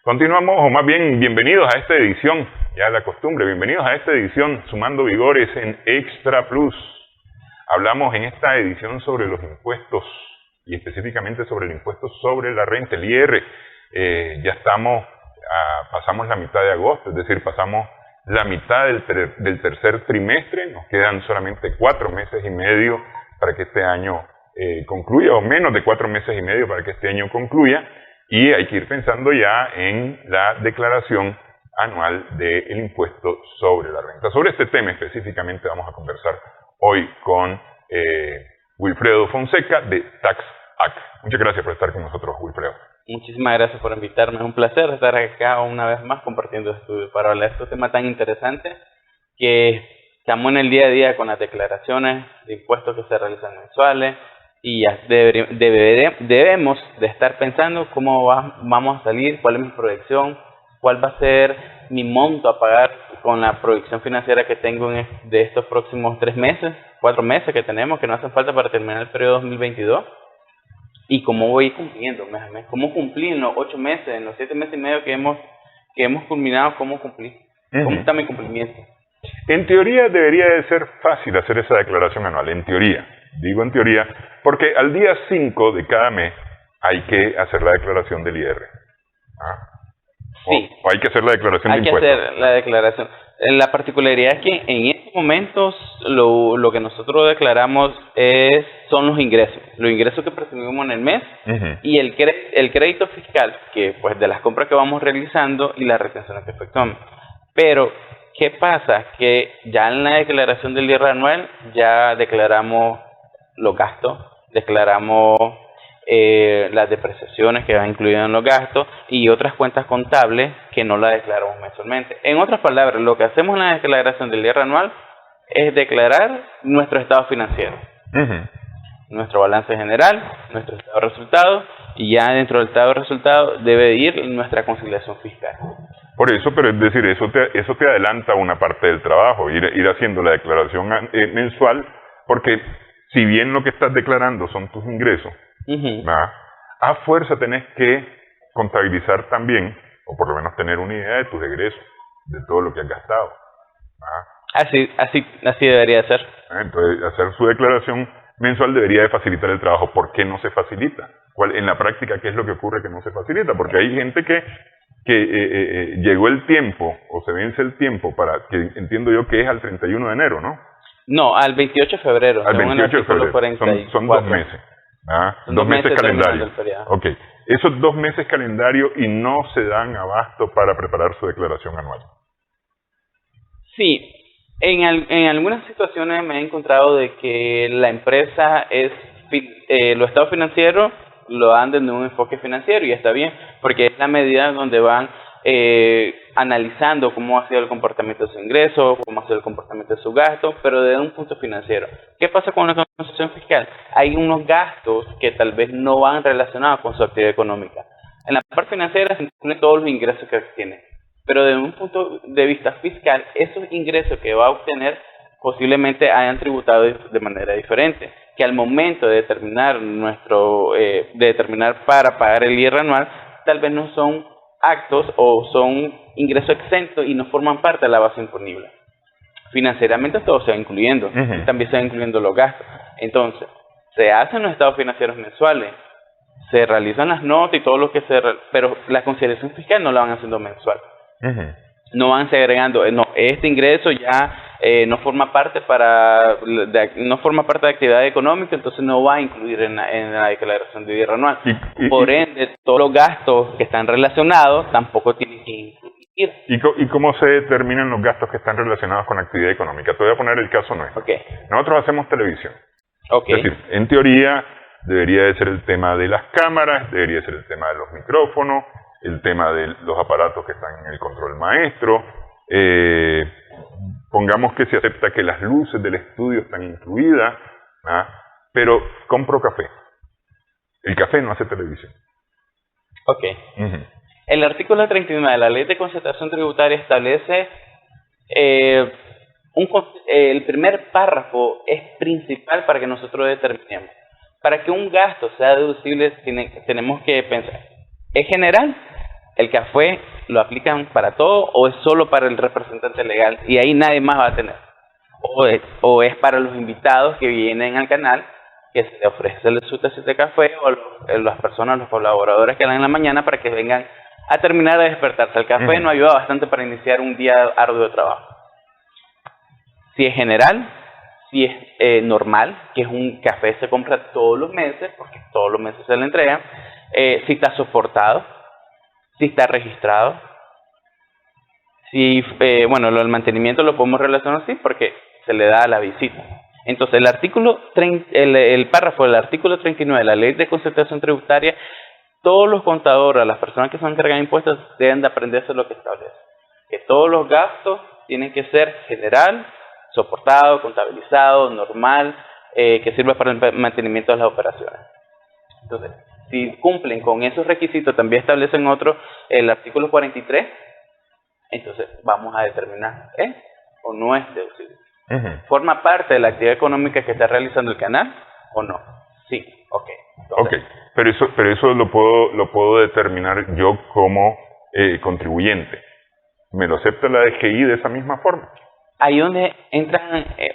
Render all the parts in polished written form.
Continuamos, o más bien, bienvenidos a esta edición, ya la costumbre, bienvenidos a esta edición Sumando Vigores en Extra Plus. Hablamos en esta edición sobre los impuestos y específicamente sobre el impuesto sobre la renta, el IR. Ya estamos, pasamos la mitad de agosto, es decir, pasamos la mitad del tercer trimestre, nos quedan solamente 4 meses y medio para que este año concluya, o menos de 4 meses y medio para que este año concluya. Y hay que ir pensando ya en la declaración anual del impuesto sobre la renta. Sobre este tema específicamente vamos a conversar hoy con Wilfredo Fonseca de TaxAct. Muchas gracias por estar con nosotros, Wilfredo. Muchísimas gracias por invitarme. Es un placer estar acá una vez más compartiendo estudios para hablar de este tema tan interesante que estamos en el día a día con las declaraciones de impuestos que se realizan mensuales. Y ya debemos de estar pensando cómo vamos a salir, cuál es mi proyección, cuál va a ser mi monto a pagar con la proyección financiera que tengo de estos próximos 3 meses, 4 meses que tenemos, que no hacen falta para terminar el periodo 2022. Y cómo voy cumpliendo mes a mes, cómo cumplí en los 8 meses, en los 7 meses y medio que hemos culminado, cómo cumplí, cómo está mi cumplimiento. En teoría debería de ser fácil hacer esa declaración anual, en teoría. Digo en teoría, porque al día 5 de cada mes hay que hacer la declaración del IR. Sí. O hay que hacer la declaración de impuestos. Hay que hacer la declaración. La particularidad es que en estos momentos lo que nosotros declaramos son los ingresos que percibimos en el mes y el crédito fiscal, que pues de las compras que vamos realizando y las retenciones que efectuamos. Pero ¿qué pasa? Que ya en la declaración del IR anual ya declaramos los gastos, declaramos las depreciaciones que van incluidas en los gastos y otras cuentas contables que no las declaramos mensualmente. En otras palabras, lo que hacemos en la declaración del IR anual es declarar nuestro estado financiero, nuestro balance general, nuestro estado de resultados, y ya dentro del estado de resultados debe ir nuestra conciliación fiscal. Por eso, pero es decir, eso te adelanta una parte del trabajo, ir haciendo la declaración mensual, porque si bien lo que estás declarando son tus ingresos, a fuerza tenés que contabilizar también, o por lo menos tener una idea de tus egresos, de todo lo que has gastado. Así debería ser. Entonces, hacer su declaración mensual debería de facilitar el trabajo. ¿Por qué no se facilita? En la práctica, ¿qué es lo que ocurre que no se facilita? Porque hay gente que llegó el tiempo, o se vence el tiempo, para que entiendo yo que es al 31 de enero, ¿no? No, al 28 de febrero. Al 28 de febrero. Son 2 meses. Son 2 meses calendario. Ok. Esos 2 meses calendario y no se dan abasto para preparar su declaración anual. Sí. En algunas situaciones me he encontrado de que la empresa los estados financieros lo dan desde un enfoque financiero y está bien, porque es la medida donde van analizando cómo ha sido el comportamiento de su ingreso, cómo ha sido el comportamiento de su gasto, pero desde un punto financiero. ¿Qué pasa con la conciliación fiscal? Hay unos gastos que tal vez no van relacionados con su actividad económica. En la parte financiera se incluyen todos los ingresos que tiene, pero desde un punto de vista fiscal, esos ingresos que va a obtener posiblemente hayan tributado de manera diferente, que al momento de determinar para pagar el IR anual, tal vez no son actos o son ingresos exentos y no forman parte de la base imponible. Financieramente todo se va incluyendo, y también se va incluyendo los gastos. Entonces, se hacen los estados financieros mensuales, se realizan las notas y todo lo que pero la conciliación fiscal no la van haciendo mensual. No van segregando, este ingreso ya no forma parte de actividad económica, entonces no va a incluir en la declaración de IR anual. Por ende, todos los gastos que están relacionados tampoco tienen que incluir. ¿Y cómo se determinan los gastos que están relacionados con actividad económica? Te voy a poner el caso nuestro. Nosotros hacemos televisión. Es decir, en teoría debería de ser el tema de las cámaras, debería ser el tema de los micrófonos, el tema de los aparatos que están en el control maestro. Pongamos que se acepta que las luces del estudio están incluidas, pero compro café. El café no hace televisión. El artículo 39 de la Ley de Concertación Tributaria establece el primer párrafo es principal para que nosotros determinemos. Para que un gasto sea deducible tenemos que pensar, ¿es general ¿El café lo aplican para todo o es solo para el representante legal y ahí nadie más va a tener? ¿O es para los invitados que vienen al canal, que se les ofrece su tacita de café, o las personas, los colaboradores que dan en la mañana para que vengan a terminar de despertarse? El café nos ayuda bastante para iniciar un día arduo de trabajo. Si es general, si es normal, que es un café se compra todos los meses, porque todos los meses se le entrega, si está soportado, si está registrado, si, bueno, lo del mantenimiento lo podemos relacionar así porque se le da a la visita. Entonces, el párrafo del artículo 39 de la Ley de Concertación Tributaria, todos los contadores, las personas que se encargan de impuestos, deben de aprenderse lo que establece. Que todos los gastos tienen que ser general, soportado, contabilizado, normal, que sirva para el mantenimiento de las operaciones. Entonces, si cumplen con esos requisitos, también establecen otro, el artículo 43, entonces vamos a determinar ¿es o no es deducible. ¿Forma parte de la actividad económica que está realizando el canal o no? Sí, ok. Entonces, pero eso lo puedo determinar yo como contribuyente. ¿Me lo acepta la DGI de esa misma forma? Ahí donde entra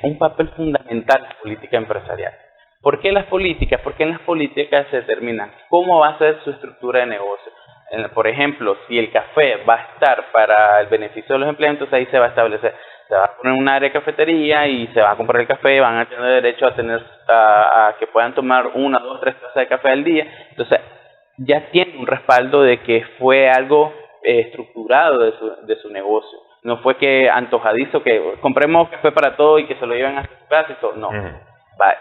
un papel fundamental la política empresarial. ¿Por qué las políticas? Porque en las políticas se determina cómo va a ser su estructura de negocio. Por ejemplo, si el café va a estar para el beneficio de los empleados, entonces ahí se va a establecer, se va a poner un área de cafetería y se va a comprar el café, van a tener derecho a que puedan tomar 1, 2, 3 tazas de café al día. Entonces ya tiene un respaldo de que fue algo estructurado de su negocio. No fue que antojadizo, que compremos café para todo y que se lo lleven a su casa y todo. No,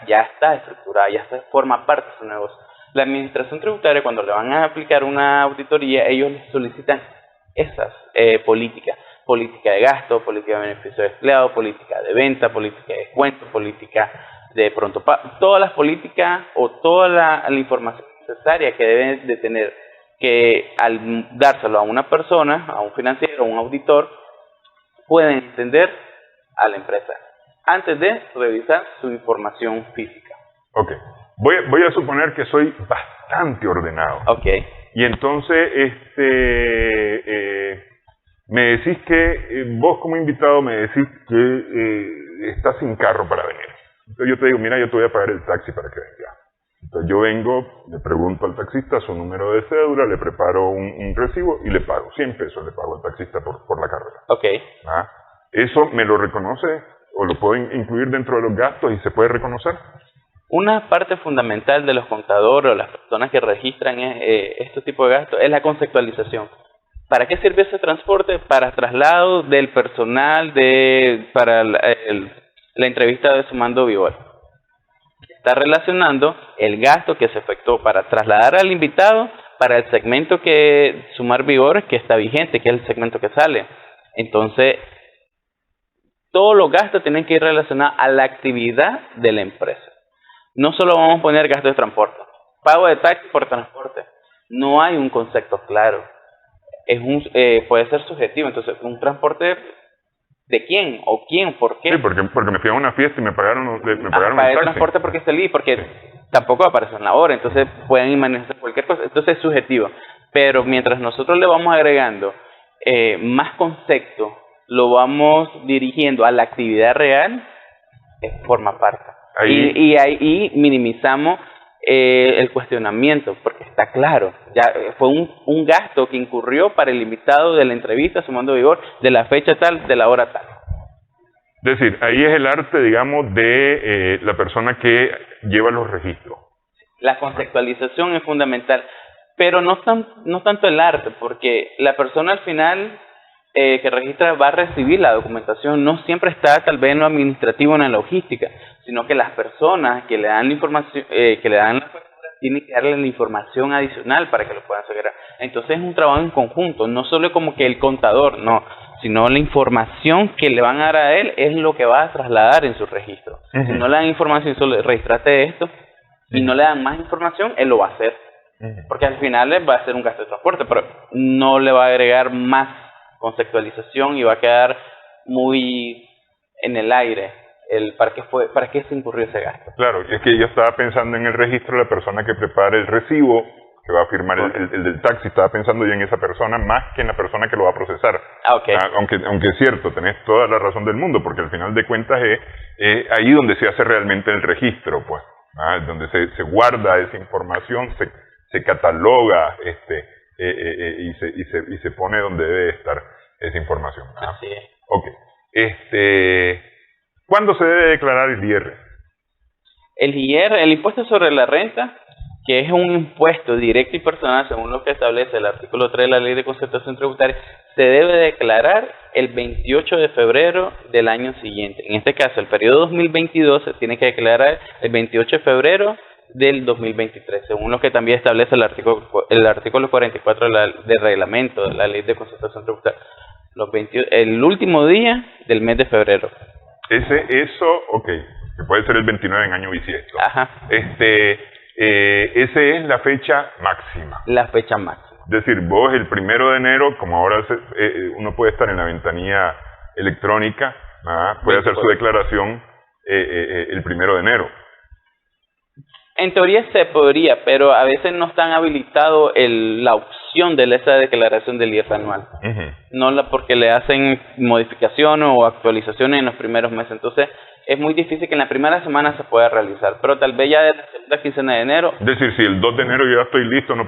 ya está estructurada, ya forma parte de su negocio. La administración tributaria, cuando le van a aplicar una auditoría, ellos les solicitan esas políticas. Política de gasto, política de beneficio de empleado, política de venta, política de descuento, política de pronto pago. Todas las políticas o toda la información necesaria que deben de tener, que al dárselo a una persona, a un financiero, a un auditor, pueden entender a la empresa antes de revisar su información física. Ok. Voy a suponer que soy bastante ordenado. Ok. Y entonces, me decís que, vos como invitado me decís que estás sin carro para venir. Entonces yo te digo, mira, yo te voy a pagar el taxi para que vengas. Entonces yo vengo, le pregunto al taxista su número de cédula, le preparo un recibo y le pago. 100 pesos le pago al taxista por la carrera. Ok. ¿Eso me lo reconoce o lo puedo incluir dentro de los gastos y se puede reconocer? Una parte fundamental de los contadores o las personas que registran este tipo de gastos es la conceptualización. ¿Para qué sirve ese transporte? Para traslado del personal para la entrevista de Sumando Vigor. Está relacionando el gasto que se efectuó para trasladar al invitado para el segmento que Sumar Vigor, que está vigente, que es el segmento que sale. Entonces, todos los gastos tienen que ir relacionados a la actividad de la empresa. No solo vamos a poner gastos de transporte, pago de taxi por transporte. No hay un concepto claro. Puede ser subjetivo. Entonces, un transporte ¿de quién? ¿O quién? ¿Por qué? Sí, porque me fui a una fiesta y me pagaron el taxi. Transporte porque salí, porque tampoco aparece en la hora. Entonces, pueden imaginarse cualquier cosa. Entonces, es subjetivo. Pero mientras nosotros le vamos agregando más concepto, lo vamos dirigiendo a la actividad real, forma parte. Y ahí minimizamos el cuestionamiento, porque está claro, ya fue un gasto que incurrió para el invitado de la entrevista Sumando Vigor, de la fecha tal, de la hora tal. Es decir, ahí es el arte, digamos, de la persona que lleva los registros. La conceptualización es fundamental, pero no tanto el arte, porque la persona al final que registra va a recibir la documentación, no siempre está tal vez en lo administrativo, en la logística, sino que las personas que le dan la información, que le dan la factura, tienen que darle la información adicional para que lo puedan sacar. Entonces es un trabajo en conjunto, no solo como que el contador, no, sino la información que le van a dar a él es lo que va a trasladar en su registro. Si no le dan información, solo registrate esto, y no le dan más información, él lo va a hacer. Porque al final va a ser un gasto de transporte, pero no le va a agregar más conceptualización y va a quedar muy en el aire para qué se incurrió ese gasto. Claro, es que yo estaba pensando en el registro de la persona que prepara el recibo, que va a firmar el del taxi. Estaba pensando yo en esa persona más que en la persona que lo va a procesar. Okay. Aunque es cierto, tenés toda la razón del mundo, porque al final de cuentas es ahí donde se hace realmente el registro, pues, donde se guarda esa información, se cataloga y se pone donde debe estar esa información. Así es. Okay. ¿Cuándo se debe declarar el IR? El IR, el impuesto sobre la renta, que es un impuesto directo y personal según lo que establece el artículo 3 de la Ley de Concertación Tributaria, se debe declarar el 28 de febrero del año siguiente. En este caso, el periodo 2022 se tiene que declarar el 28 de febrero del 2023, según lo que también establece el artículo 44 del reglamento de la Ley de Concertación Tributaria, el último día del mes de febrero. Que puede ser el 29 en año bisiesto. Ajá. Esa es la fecha máxima. La fecha máxima. Es decir, vos el 1 de enero, como ahora uno puede estar en la ventanilla electrónica, puede hacer su declaración el 1 de enero. En teoría se podría, pero a veces no están habilitado la opción de esa declaración del IR anual. No porque le hacen modificaciones o actualizaciones en los primeros meses. Entonces, es muy difícil que en la primera semana se pueda realizar, pero tal vez ya de la segunda quincena de enero. Es decir, si el 2 de enero yo ya estoy listo, no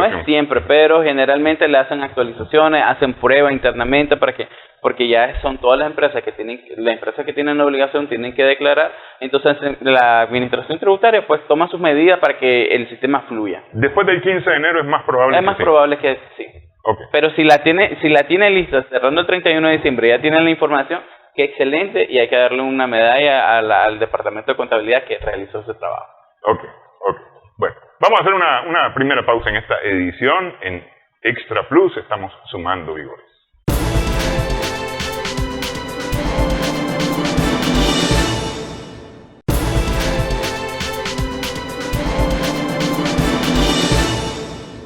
es siempre, pero generalmente le hacen actualizaciones, hacen pruebas internamente porque ya son todas las empresas que tienen la obligación tienen que declarar. Entonces la administración tributaria pues toma sus medidas para que el sistema fluya. Después del 15 de enero es más probable. Probable que sí. Okay. Pero si la tiene lista cerrando el 31 de diciembre, ya tienen la información, que excelente, y hay que darle una medalla al departamento de contabilidad que realizó ese trabajo. Okay. Bueno, vamos a hacer una primera pausa en esta edición. En Extra Plus estamos sumando vigores.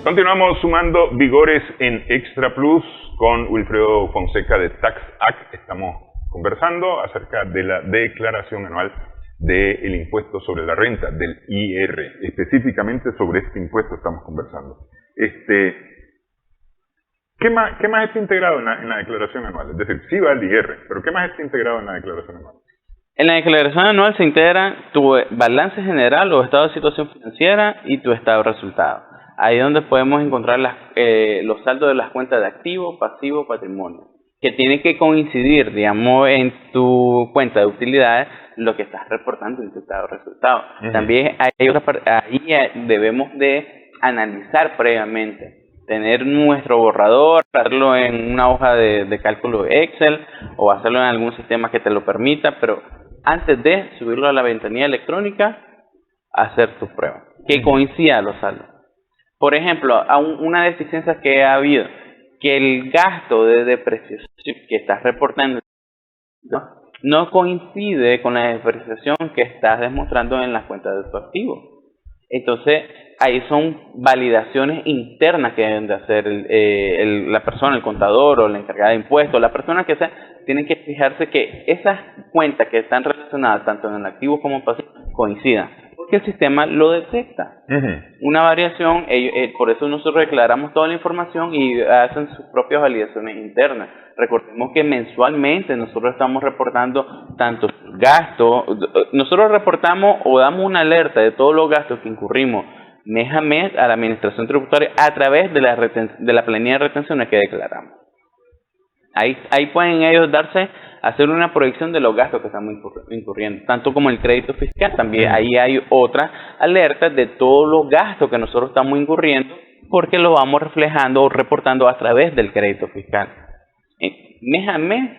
Continuamos sumando vigores en Extra Plus con Wilfredo Fonseca de TaxAct. Estamos conversando acerca de la declaración anual del impuesto sobre la renta, del IR. Específicamente sobre este impuesto estamos conversando. ¿Qué más está integrado en la declaración anual? Es decir, sí va el IR, pero ¿qué más está integrado en la declaración anual? En la declaración anual se integra tu balance general o estado de situación financiera y tu estado de resultado. Ahí es donde podemos encontrar los saldos de las cuentas de activo, pasivo, patrimonio, que tiene que coincidir, digamos, en tu cuenta de utilidades, lo que estás reportando en tu estado de resultado. También ahí debemos de analizar previamente, tener nuestro borrador, hacerlo en una hoja de cálculo de Excel o hacerlo en algún sistema que te lo permita, pero antes de subirlo a la ventanilla electrónica, hacer tu prueba, que coincida los saldos. Por ejemplo, una deficiencia que ha habido, que el gasto de depreciación que estás reportando no coincide con la depreciación que estás demostrando en las cuentas de tu activo. Entonces, ahí son validaciones internas que deben de hacer la persona, el contador o la encargada de impuestos, la persona que sea, tienen que fijarse que esas cuentas que están relacionadas tanto en el activo como en el pasivo coincidan, porque el sistema lo detecta. Una variación, por eso nosotros declaramos toda la información y hacen sus propias validaciones internas. Recordemos que mensualmente nosotros estamos reportando tantos gastos, nosotros reportamos o damos una alerta de todos los gastos que incurrimos mes a mes a la administración tributaria a través de la planilla de retenciones que declaramos. Ahí pueden ellos hacer una proyección de los gastos que estamos incurriendo, tanto como el crédito fiscal. También ahí hay otra alerta de todos los gastos que nosotros estamos incurriendo, porque lo vamos reflejando o reportando a través del crédito fiscal. Mes a mes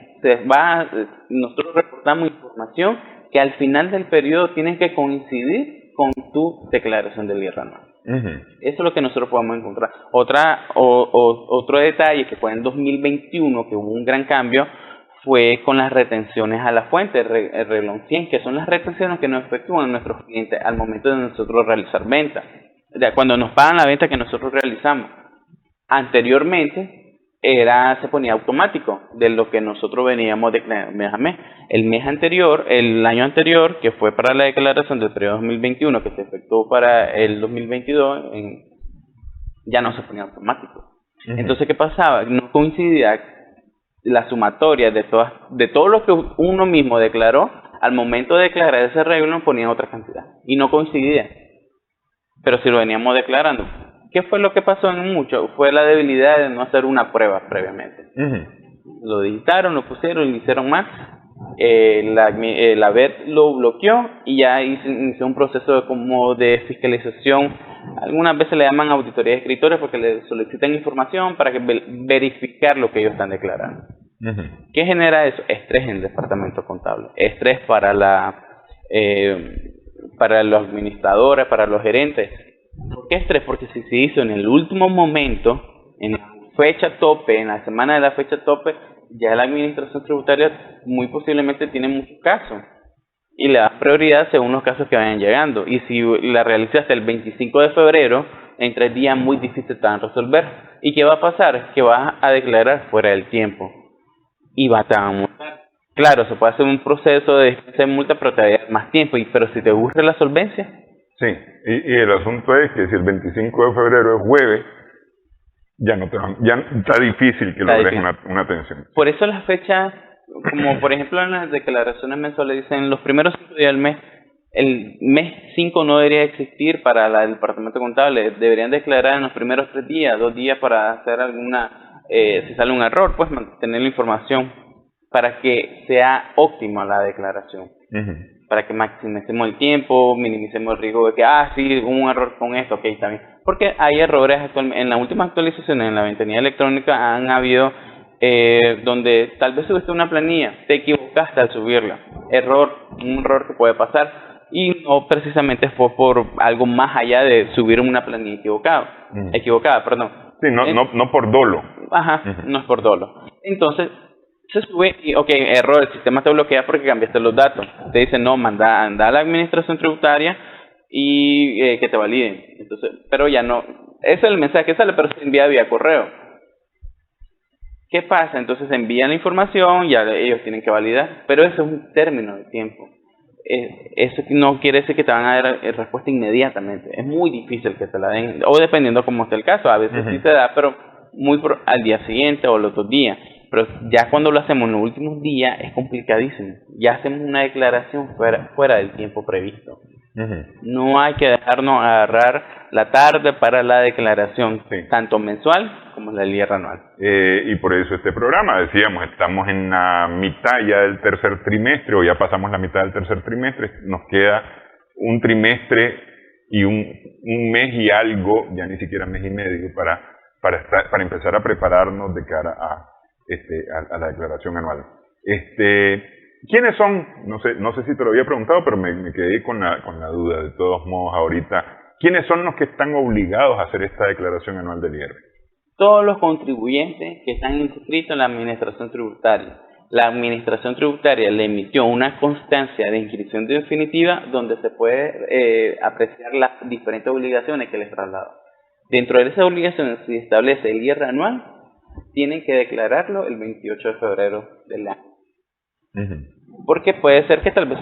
nosotros reportamos información que al final del periodo tiene que coincidir con tu declaración del IR anual. Eso es lo que nosotros podemos encontrar. Otro detalle que fue en 2021, que hubo un gran cambio, fue con las retenciones a la fuente, el renglón 100, que son las retenciones que nos efectúan nuestros clientes al momento de nosotros realizar ventas. Cuando nos pagan la venta que nosotros realizamos. Anteriormente, se ponía automático de lo que nosotros veníamos declarando mes a mes. El año anterior, que fue para la declaración del periodo 2021, que se efectuó para el 2022, ya no se ponía automático. Uh-huh. Entonces, ¿qué pasaba? No coincidía la sumatoria de todo lo que uno mismo declaró. Al momento de declarar ese arreglo ponían otra cantidad y no coincidía. Pero si lo veníamos declarando, ¿qué fue lo que pasó en mucho? Fue la debilidad de no hacer una prueba previamente. Uh-huh. Lo digitaron, lo pusieron, lo hicieron más. La BED lo bloqueó y ya inició un proceso de fiscalización. Algunas veces le llaman auditoría de escritores porque le solicitan información para verificar lo que ellos están declarando. Uh-huh. ¿Qué genera eso? Estrés en el departamento contable, estrés para los administradores, para los gerentes. ¿Por qué estrés? Porque si se hizo en el último momento, en la fecha tope, en la semana de la fecha tope, ya la administración tributaria muy posiblemente tiene muchos casos y le da prioridad según los casos que vayan llegando. Y si la realizaste el 25 de febrero, en 3 días muy difícil te van a resolver. ¿Y qué va a pasar? Que vas a declarar fuera del tiempo y te van a multar. Claro, se puede hacer un proceso de multa, pero te va a dar más tiempo. Pero si te gusta la solvencia. Sí, y el asunto es que si el 25 de febrero es jueves, ya está difícil que logres una atención. Por eso las fechas, como por ejemplo en las declaraciones mensuales dicen los primeros 5 días del mes, el mes 5 no debería existir para el departamento contable, deberían declarar en los primeros 3 días, 2 días para hacer si sale un error, pues mantener la información para que sea óptima la declaración. Uh-huh. Para que maximicemos el tiempo, minimicemos el riesgo de que, sí, hubo un error con esto, ok, está bien. Porque hay errores en las últimas actualizaciones, en la ventanilla electrónica, han habido donde tal vez subiste una planilla, te equivocaste al subirla. Un error que puede pasar. Y no precisamente fue por algo más allá de subir una planilla equivocada. Sí, no por dolo. Ajá, uh-huh. No es por dolo. Entonces, se sube y, error, el sistema te bloquea porque cambiaste los datos. Te dice, no, anda a la administración tributaria y que te validen. Entonces, pero ya no, ese es el mensaje que sale, pero se envía vía correo. ¿Qué pasa? Entonces se envía la información, ya ellos tienen que validar, pero eso es un término de tiempo. Eso no quiere decir que te van a dar respuesta inmediatamente. Es muy difícil que te la den, o dependiendo cómo esté el caso. A veces uh-huh. Sí te da, pero al día siguiente o los 2 días. Pero ya cuando lo hacemos en los últimos días es complicadísimo. Ya hacemos una declaración fuera del tiempo previsto. Uh-huh. No hay que dejarnos agarrar la tarde para la declaración, sí. Tanto mensual como la del IR anual. Y por eso este programa, decíamos, estamos en la mitad ya del tercer trimestre, o ya pasamos la mitad del tercer trimestre, nos queda un trimestre y un mes y algo, ya ni siquiera mes y medio, para empezar a prepararnos de cara a la declaración anual. ¿Quiénes son? No sé si te lo había preguntado, pero me quedé con la duda. De todos modos, ahorita, ¿quiénes son los que están obligados a hacer esta declaración anual del IR? Todos los contribuyentes que están inscritos en la administración tributaria. La administración tributaria le emitió una constancia de inscripción definitiva donde se puede apreciar las diferentes obligaciones que les trasladó. Dentro de esas obligaciones, si establece el IR anual, tienen que declararlo el 28 de febrero del año. Uh-huh. Porque puede ser que tal vez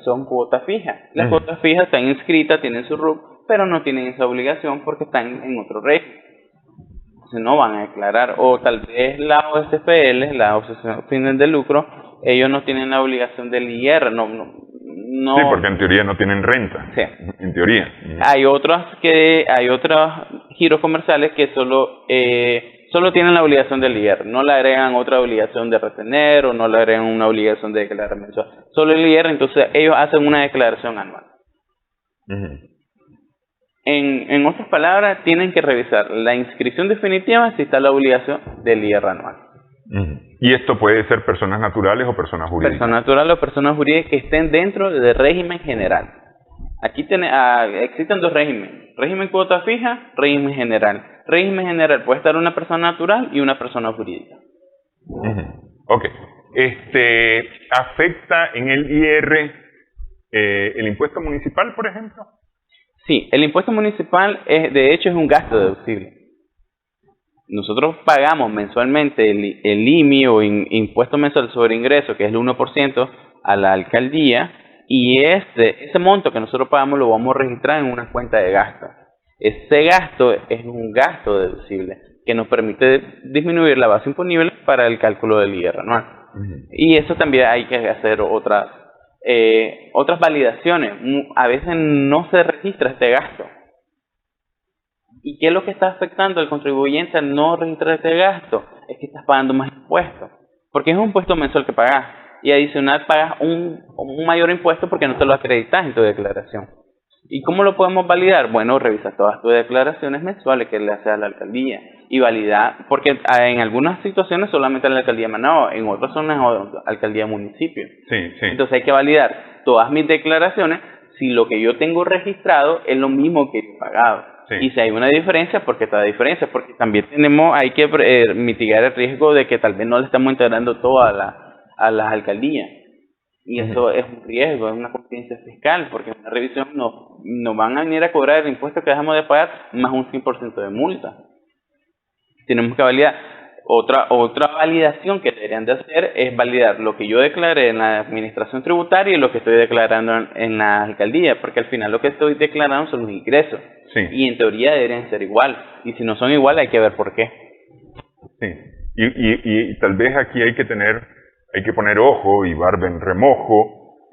son cuotas fijas. Las uh-huh. cuotas fijas están inscritas, tienen su RUC, pero no tienen esa obligación porque están en otro régimen. Entonces no van a declarar. O tal vez la OSFL, la Asociación de Fines de Lucro, ellos no tienen la obligación del IR. No. Sí, porque en teoría no tienen renta. Sí. En teoría. Hay otros giros comerciales que solo tienen la obligación del IR, no le agregan otra obligación de retener o no le agregan una obligación de declarar mensual. Solo el IR, entonces ellos hacen una declaración anual. Uh-huh. En otras palabras, tienen que revisar la inscripción definitiva si está la obligación del IR anual. Uh-huh. ¿Y esto puede ser personas naturales o personas jurídicas? Personas naturales o personas jurídicas que estén dentro del régimen general. Aquí existen 2 regímenes, régimen cuota fija, régimen general. Régimen general puede estar una persona natural y una persona jurídica. Uh-huh. Ok. ¿Afecta en el IR el impuesto municipal, por ejemplo? Sí, el impuesto municipal de hecho es un gasto deducible. nosotros pagamos mensualmente el IMI o impuesto mensual sobre ingreso, que es el 1% a la alcaldía, y ese monto que nosotros pagamos lo vamos a registrar en una cuenta de gasto. Ese gasto es un gasto deducible que nos permite disminuir la base imponible para el cálculo del IR anual. Y eso también hay que hacer otras validaciones. A veces no se registra este gasto. ¿Y qué es lo que está afectando al contribuyente al no registrar este gasto? Es que estás pagando más impuestos. Porque es un impuesto mensual que pagas. Y adicional pagas un mayor impuesto porque no te lo acreditas en tu declaración. ¿Y cómo lo podemos validar? Bueno, revisar todas tus declaraciones mensuales que le haces a la alcaldía y validar, porque en algunas situaciones solamente la alcaldía Managua, en otras son la alcaldía municipio. Sí. Entonces hay que validar todas mis declaraciones si lo que yo tengo registrado es lo mismo que he pagado. Sí. Y si hay una diferencia, ¿por qué está la diferencia? Porque también hay que mitigar el riesgo de que tal vez no le estamos integrando todo a las alcaldías. Y eso es un riesgo, es una contingencia fiscal, porque en una revisión nos van a venir a cobrar el impuesto que dejamos de pagar más un 100% de multa. Tenemos que validar. Otra validación que deberían de hacer es validar lo que yo declaré en la administración tributaria y lo que estoy declarando en la alcaldía, porque al final lo que estoy declarando son los ingresos. Sí. Y en teoría deberían ser igual. Y si no son igual hay que ver por qué. Sí. Y tal vez aquí hay que poner ojo y barba en remojo,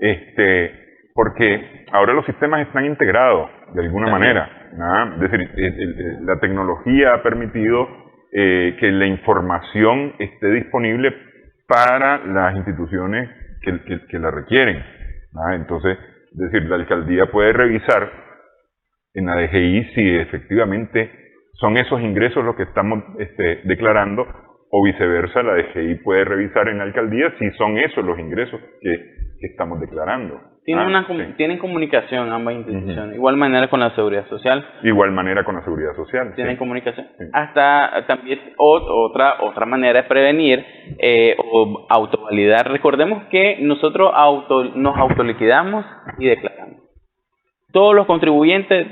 porque ahora los sistemas están integrados de alguna manera, ¿no? Es decir, la tecnología ha permitido que la información esté disponible para las instituciones que la requieren, ¿no? Entonces, es decir, la alcaldía puede revisar en la DGI si efectivamente son esos ingresos los que estamos declarando, o viceversa, la DGI puede revisar en la alcaldía si son esos los ingresos que estamos declarando. Tienen comunicación ambas instituciones, igual manera con la Seguridad Social. Igual manera con la Seguridad Social. Tienen comunicación. Sí. Hasta también otra manera de prevenir o autovalidar. Recordemos que nosotros nos autoliquidamos y declaramos. Todos los contribuyentes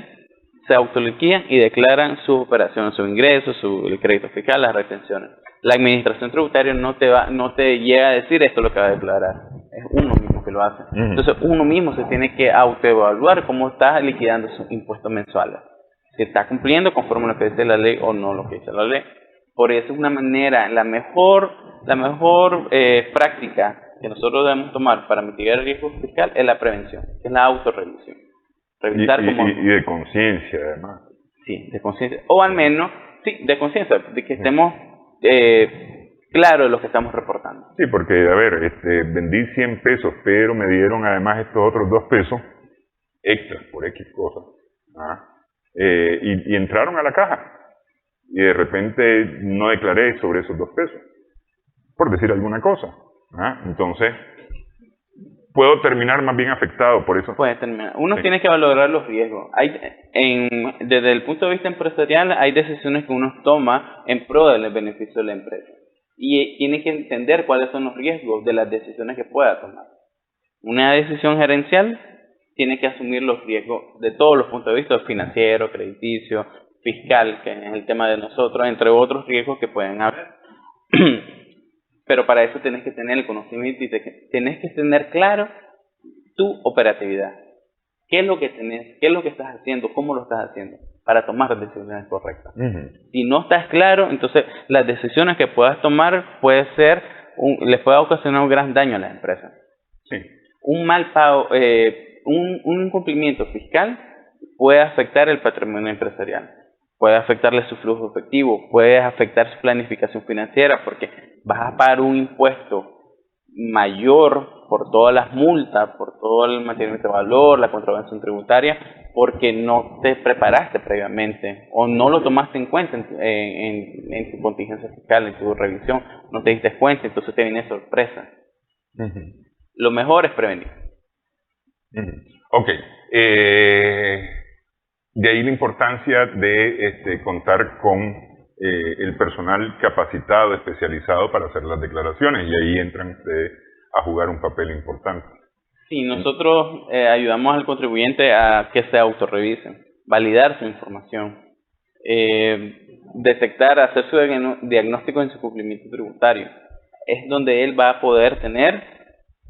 se autoliquidan y declaran sus operaciones, sus ingresos, el crédito fiscal, las retenciones. La administración tributaria no te llega a decir esto es lo que va a declarar. Es uno mismo que lo hace. Entonces uno mismo se tiene que autoevaluar cómo está liquidando sus impuestos mensuales. Si está cumpliendo conforme a lo que dice la ley o no lo que dice la ley. Por eso es una manera, la mejor práctica que nosotros debemos tomar para mitigar el riesgo fiscal es la prevención, es la autorrevisión. Revisar y de conciencia además. Sí, de conciencia. O al menos, sí, de conciencia, de que estemos claro de lo que estamos reportando. Sí, porque, a ver, vendí 100 pesos, pero me dieron además estos otros 2 pesos extras por X cosas. Y entraron a la caja. Y de repente no declaré sobre esos 2 pesos, por decir alguna cosa. Entonces, puedo terminar más bien afectado por eso. Puede terminar. Uno tiene que valorar los riesgos. Desde el punto de vista empresarial, hay decisiones que uno toma en pro del beneficio de la empresa. Y tiene que entender cuáles son los riesgos de las decisiones que pueda tomar. Una decisión gerencial tiene que asumir los riesgos de todos los puntos de vista, financiero, crediticio, fiscal, que es el tema de nosotros, entre otros riesgos que pueden haber. Pero para eso tienes que tener el conocimiento y tienes que tener claro tu operatividad. ¿Qué es lo que tenés? ¿Qué es lo que estás haciendo? ¿Cómo lo estás haciendo? Para tomar decisiones correctas. Si no estás claro, entonces las decisiones que puedas tomar les puede ocasionar un gran daño a las empresas. Sí. Un mal pago, un incumplimiento fiscal puede afectar el patrimonio empresarial. Puede afectarle su flujo efectivo, puede afectar su planificación financiera, porque vas a pagar un impuesto mayor por todas las multas, por todo el mantenimiento de valor, la contravención tributaria, porque no te preparaste previamente o no lo tomaste en cuenta en tu contingencia fiscal, en tu revisión, no te diste cuenta, entonces te viene sorpresa. Lo mejor es prevenir. Ok. De ahí la importancia de contar con el personal capacitado, especializado para hacer las declaraciones, y ahí entran ustedes a jugar un papel importante. Sí, nosotros ayudamos al contribuyente a que se autorrevisen, validar su información. detectar, hacer su diagnóstico en su cumplimiento tributario. Es donde él va a poder tener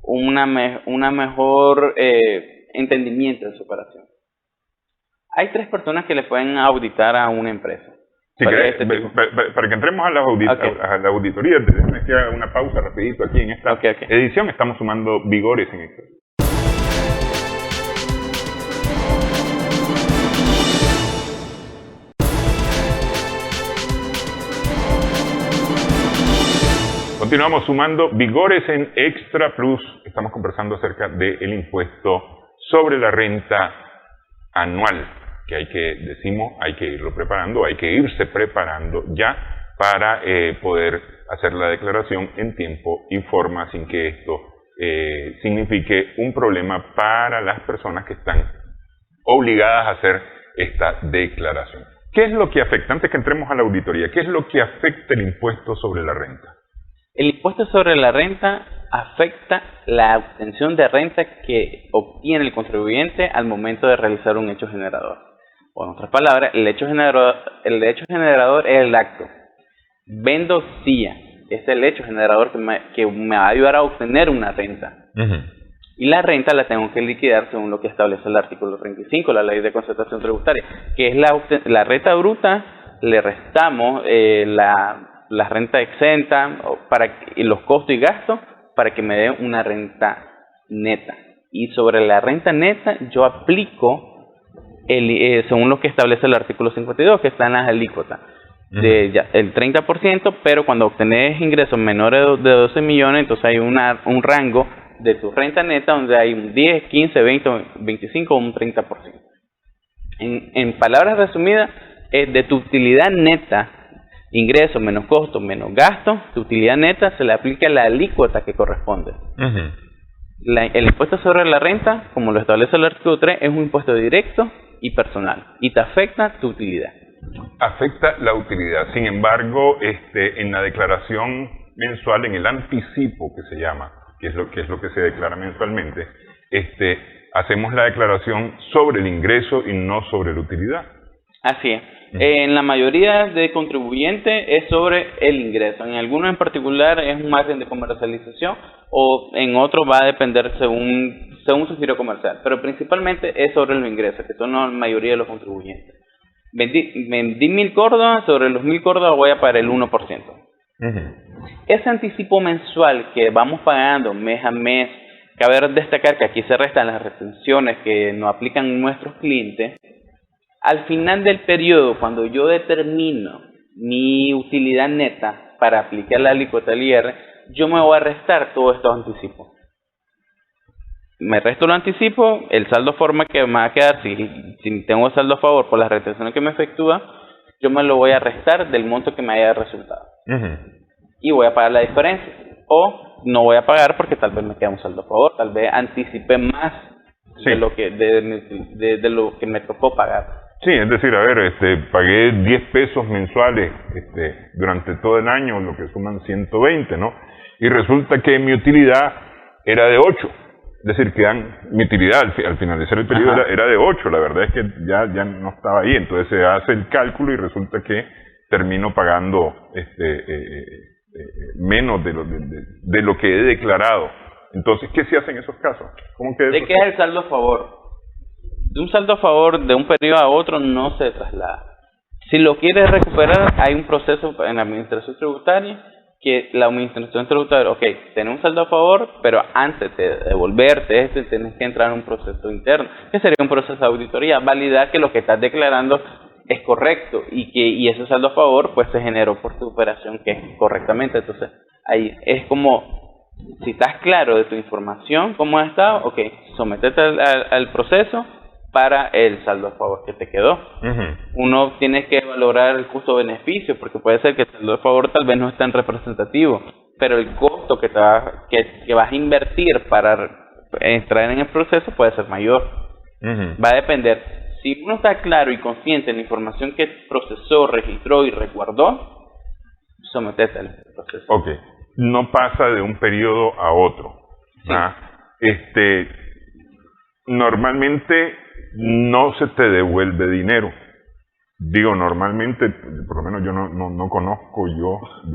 una mejor entendimiento de su operación. Hay 3 personas que le pueden auditar a una empresa. Si querés, para que entremos a la auditoría, déjame que haga una pausa rapidito aquí en esta edición. Estamos sumando vigores en esto. Continuamos sumando vigores en Extra Plus. Estamos conversando acerca del impuesto sobre la renta anual, que hay que irlo preparando, hay que irse preparando ya para poder hacer la declaración en tiempo y forma sin que esto signifique un problema para las personas que están obligadas a hacer esta declaración. ¿Qué es lo que afecta? Antes que entremos a la auditoría, ¿qué es lo que afecta el impuesto sobre la renta? El impuesto sobre la renta afecta la obtención de renta que obtiene el contribuyente al momento de realizar un hecho generador. O en otras palabras, el hecho generador es el acto. Vendo silla, es el hecho generador que me va a ayudar a obtener una renta. Y la renta la tengo que liquidar según lo que establece el artículo 35, la ley de concertación tributaria, que es la renta bruta, le restamos la renta exenta y los costos y gastos para que me dé una renta neta. Y sobre la renta neta yo aplico según lo que establece el artículo 52, que está en las alícuotas el 30%, pero cuando obtenés ingresos menores de 12 millones, entonces hay un rango de tu renta neta donde hay un 10, 15, 20, 25 o un 30%. En palabras resumidas, de tu utilidad neta, ingresos menos costos menos gastos, tu utilidad neta se le aplica la alícuota que corresponde. El impuesto sobre la renta, como lo establece el artículo 3, es un impuesto directo y personal y te afecta tu utilidad. Afecta la utilidad. Sin embargo, en la declaración mensual, en el anticipo que se llama, que es lo que se declara mensualmente, hacemos la declaración sobre el ingreso y no sobre la utilidad. Así es. En la mayoría de contribuyentes es sobre el ingreso. En algunos en particular es un margen de comercialización o en otros va a depender según su giro comercial. Pero principalmente es sobre los ingresos, que son la mayoría de los contribuyentes. Vendí 1.000 córdobas, sobre los 1.000 córdobas voy a pagar el 1%. Ese anticipo mensual que vamos pagando mes a mes, cabe destacar que aquí se restan las retenciones que nos aplican nuestros clientes. Al final del periodo, cuando yo determino mi utilidad neta para aplicar la alícuota del IR, yo me voy a restar todos estos anticipos. Me resto los anticipos, el saldo a forma que me va a quedar, si tengo saldo a favor por las retenciones que me efectúa, yo me lo voy a restar del monto que me haya resultado. Y voy a pagar la diferencia. O no voy a pagar porque tal vez me queda un saldo a favor, tal vez anticipé más de lo que me tocó pagar. Sí, es decir, a ver, pagué 10 pesos mensuales durante todo el año, lo que suman 120, ¿no? Y resulta que mi utilidad era de 8. Es decir, que mi utilidad al finalizar el periodo era de 8. La verdad es que ya no estaba ahí. Entonces se hace el cálculo y resulta que termino pagando menos de lo que he declarado. Entonces, ¿qué se hace en esos casos? ¿Cómo que ¿de qué es el saldo a favor? De un saldo a favor de un periodo a otro no se traslada. Si lo quieres recuperar, hay un proceso en la administración tributaria que la administración tributaria, tenés un saldo a favor, pero antes de devolverte tienes que entrar en un proceso interno, que sería un proceso de auditoría, validar que lo que estás declarando es correcto y ese saldo a favor pues se generó por tu operación que es correctamente. Entonces ahí es como, si estás claro de tu información, cómo ha estado, sometete al proceso para el saldo a favor que te quedó. Uno tiene que valorar el costo-beneficio, porque puede ser que el saldo a favor tal vez no es tan representativo, pero el costo que vas a invertir para entrar en el proceso puede ser mayor. Va a depender. Si uno está claro y consciente en la información que procesó, registró y resguardó, sometete al proceso. No pasa de un periodo a otro. Sí. Normalmente no se te devuelve dinero. Digo, normalmente, por lo menos yo no conozco,